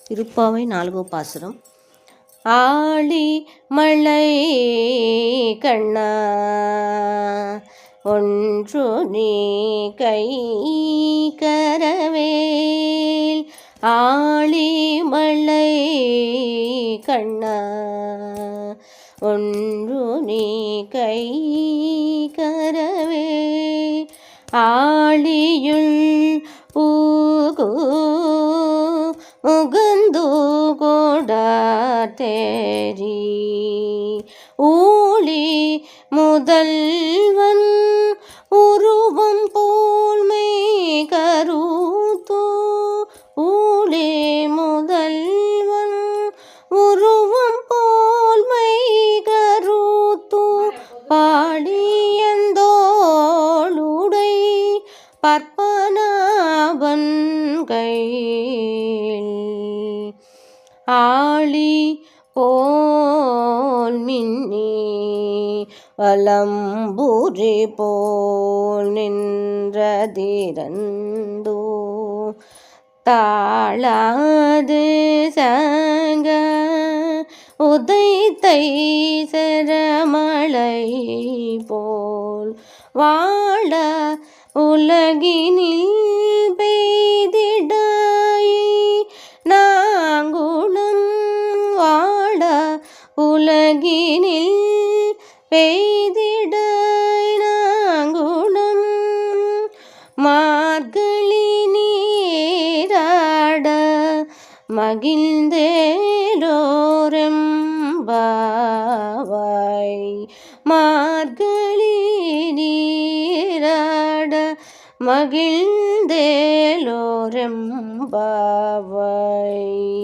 திருப்பாவை 4வது பாசுரம். ஆழி மழை கண்ணா ஒன்று நீ கை கரவேல். ஆழி மழை கண்ணா ஒன்று நீ கை கரவேல். ஆழியுள் பூகு முகந்து கொடாத்தேரி ஊழி முதல்வன் உருவம் போல்மை கருத்தோ. ஊழி முதல்வன் உருவம் போல்மை கருத்தோ. பாடியந்தோளுடை பற்பனாபன் கையில் ஆழி போல் மின்னி வலம்புரி போல் நின்றதிரண்டோ. தாழாது சங்க உதைத்தை செரமலை போல் வாழ உலகினில் பெய்திடாய் நாங்குணம். வாழ உலகினில் பெய்திடாய் நாங்குணம். மார்கழி நீராட மகிழ்ந்தேலோரெம்பாவாய். மார்கழி நீராட மகிழ்ந்தேலோரெம்பாவாய்.